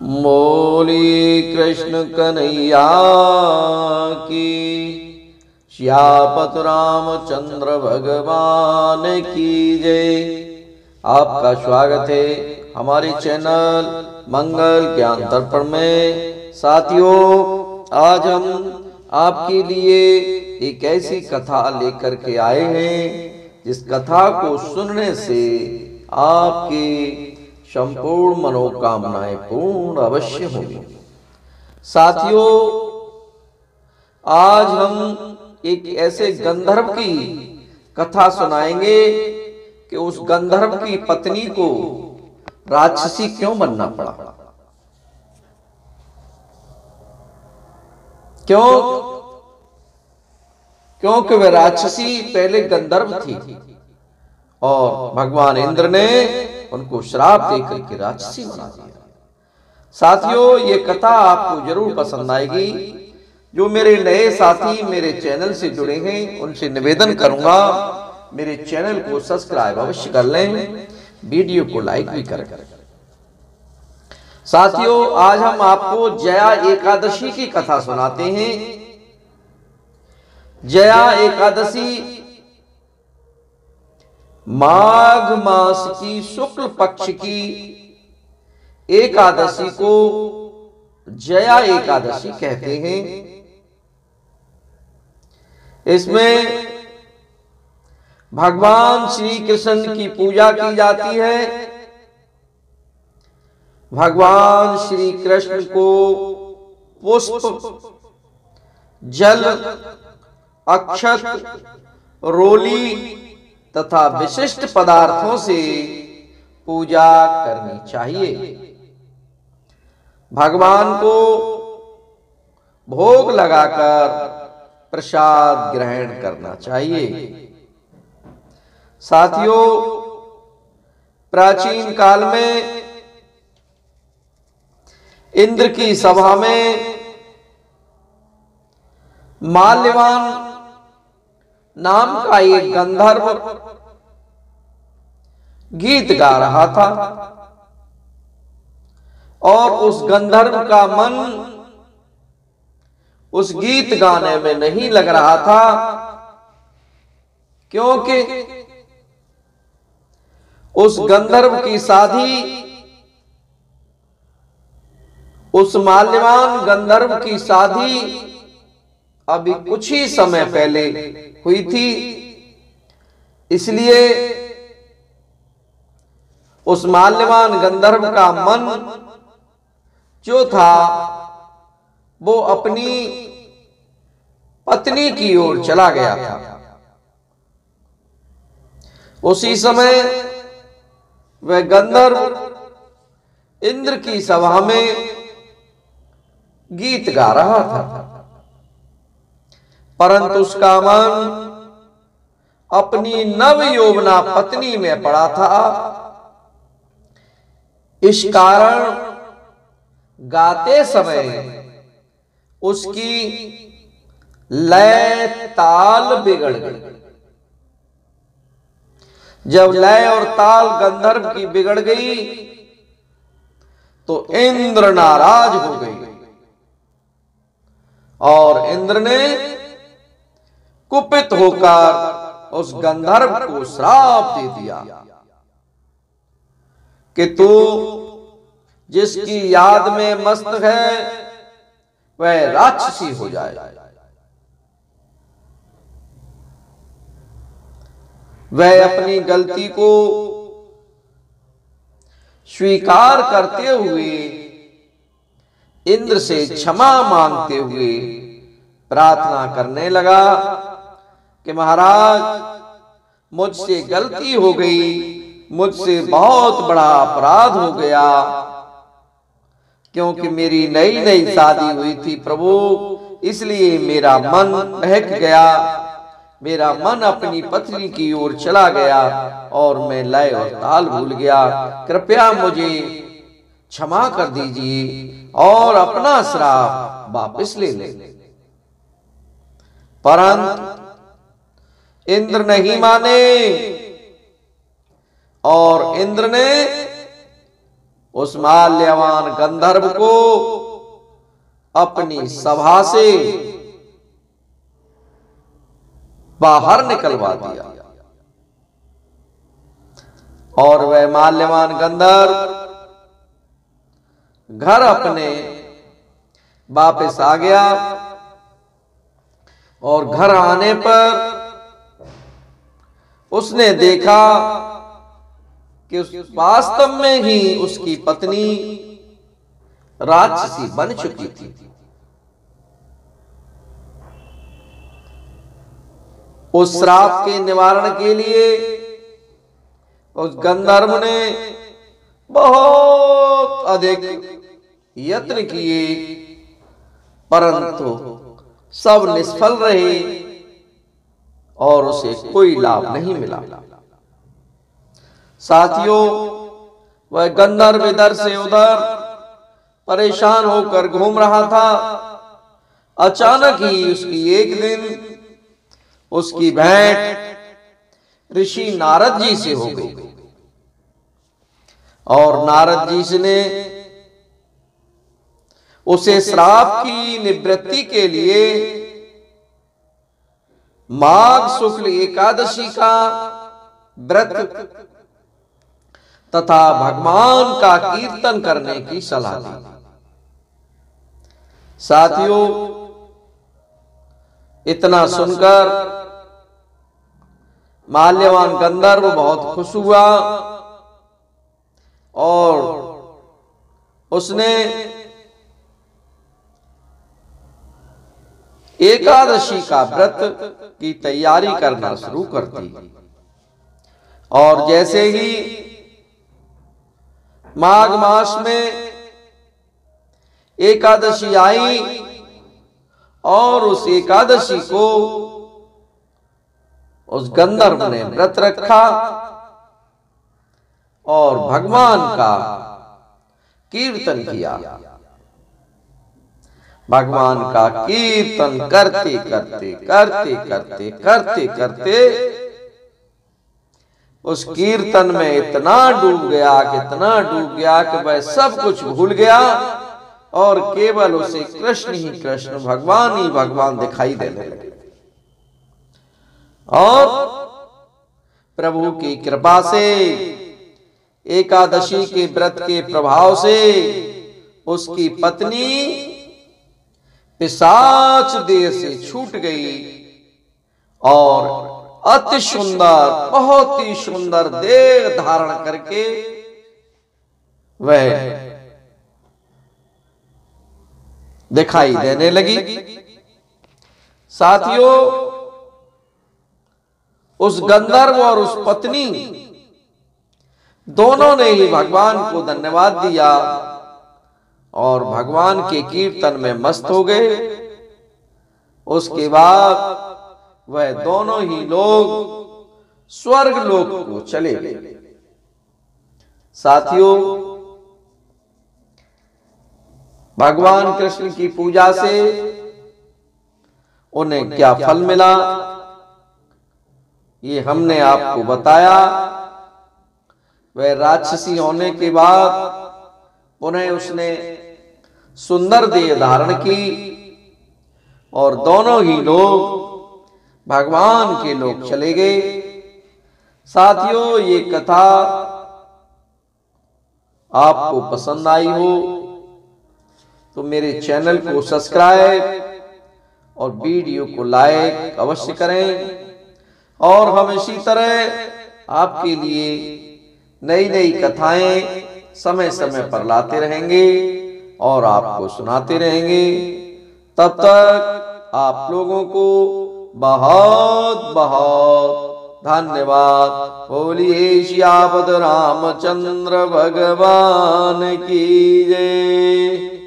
बोली कृष्ण कन्हैया की, श्यापत रामचंद्र भगवान की जय। आपका स्वागत है हमारे चैनल मंगल ज्ञान दर्पण में। साथियों, आज हम आपके लिए एक ऐसी कथा लेकर के आए हैं जिस कथा को सुनने से आपकी संपूर्ण मनोकामनाएं पूर्ण अवश्य होंगी। साथियों, आज हम एक ऐसे गंधर्व की कथा सुनाएंगे कि उस गंधर्व की पत्नी को राक्षसी क्यों बनना पड़ा। क्योंकि वह राक्षसी पहले गंधर्व थी और भगवान इंद्र ने उनको श्राप देकर के राक्षसी बना दिया। साथियों, ये कथा आपको जरूर पसंद आएगी। जो मेरे नए साथी मेरे चैनल से जुड़े हैं उनसे निवेदन करूंगा मेरे चैनल को सब्सक्राइब अवश्य कर लें, वीडियो को लाइक भी करें। साथियों, आज हम आपको जया एकादशी की कथा सुनाते हैं। जया एकादशी माघ मास की शुक्ल पक्ष की एकादशी को जया एकादशी कहते हैं। इसमें भगवान श्री कृष्ण की पूजा की जाती है। भगवान श्री कृष्ण को पुष्प, जल, अक्षत, रोली तथा विशिष्ट पदार्थों से पूजा करनी चाहिए। भगवान को भोग लगाकर प्रसाद ग्रहण करना चाहिए। साथियों, प्राचीन काल में इंद्र की सभा में माल्यवान नाम का एक गंधर्व गीत गा रहा था और उस गंधर्व का मन उस गीत गाने में नहीं लग रहा था, क्योंकि उस गंधर्व की शादी, उस माल्यवान गंधर्व की शादी अभी कुछ ही समय पहले हुई थी। इसलिए उस माल्यवान गंधर्व का मन जो था वो अपनी पत्नी की ओर चला गया था। उसी समय वह गंधर्व इंद्र की सभा में गीत गा रहा था, परंतु उसका मन अपनी नव यौवना पत्नी में पड़ा था। इस कारण गाते समय उसकी लय ताल बिगड़ गई। जब लय और ताल गंधर्व की बिगड़ गई तो इंद्र नाराज हो गई और इंद्र ने कुपित होकर उस गंधर्व को श्राप दे दिया कि तू जिसकी याद में मस्त है वह राक्षसी हो जाए। वह अपनी गलती को स्वीकार करते हुए इंद्र से क्षमा मांगते हुए प्रार्थना करने लगा कि महाराज, मुझसे गलती हो गई, मुझसे बहुत बड़ा अपराध हो गया, क्योंकि मेरी नई नई शादी हुई थी प्रभु, इसलिए मेरा मन बहक गया, मेरा मन अपनी पत्नी की ओर चला गया और मैं लय और ताल भूल गया। कृपया मुझे क्षमा कर दीजिए और अपना श्राप वापस ले ले। परंतु इंद्र नहीं माने और इंद्र ने उस माल्यवान गंधर्व को अपनी सभा से बाहर निकलवा दिया और वह माल्यवान गंधर्व घर अपने वापस आ गया। और घर आने पर उसने देखा कि वास्तव में ही उसकी पत्नी राक्षसी बन चुकी थी। उस श्राप के निवारण के लिए उस गंधर्व ने बहुत अधिक यत्न किए, परंतु सब निष्फल रहे और उसे कोई लाभ नहीं मिला। साथियों, वह गंधर्व इधर से उधर परेशान होकर घूम रहा था। अचानक ही उसकी एक दिन उसकी भेंट ऋषि नारद जी से हो गई और नारद जी ने उसे श्राप की निवृत्ति के लिए माघ शुक्ल एकादशी का व्रत तथा भगवान का कीर्तन करने की सलाह दी। साथियों, इतना सुनकर माल्यवान गंधर्व बहुत खुश हुआ और उसने एकादशी का व्रत की तैयारी करना शुरू कर दी। और जैसे ही माघ मास में एकादशी आई और उस एकादशी को उस गंधर्व ने व्रत रखा और भगवान का कीर्तन किया। भगवान का कीर्तन करते करते करते करते करते करते उस कीर्तन में इतना डूब गया कि वह सब कुछ भूल गया और केवल उसे कृष्ण ही कृष्ण, भगवान ही भगवान दिखाई देने लगे। और प्रभु की कृपा से, एकादशी के व्रत के प्रभाव से उसकी पत्नी पिशाच देह से छूट गई और अति सुंदर, बहुत ही सुंदर देह धारण करके वह दिखाई देने लगी। साथियों, उस गंधर्व और उस पत्नी दोनों ने ही भगवान को धन्यवाद दिया और भगवान के कीर्तन में मस्त हो गए। उसके बाद वह दोनों ही लोग स्वर्ग लोक को चले गए। साथियों, भगवान कृष्ण की पूजा से उन्हें क्या फल मिला, ये हमने आपको बताया। वह राक्षसी होने के बाद पुनः उसने सुंदर देह धारण की और दोनों ही लोग भगवान के लोग चले गए। साथियों, ये कथा आपको पसंद आई हो तो मेरे चैनल को सब्सक्राइब और वीडियो को लाइक अवश्य करें और हम इसी तरह आपके लिए नई नई कथाएं समय समय पर लाते रहेंगे और आपको सुनाते रहेंगे। तब तक आप लोगों को बहुत बहुत धन्यवाद। बोलिए सियापत रामचंद्र भगवान की जय।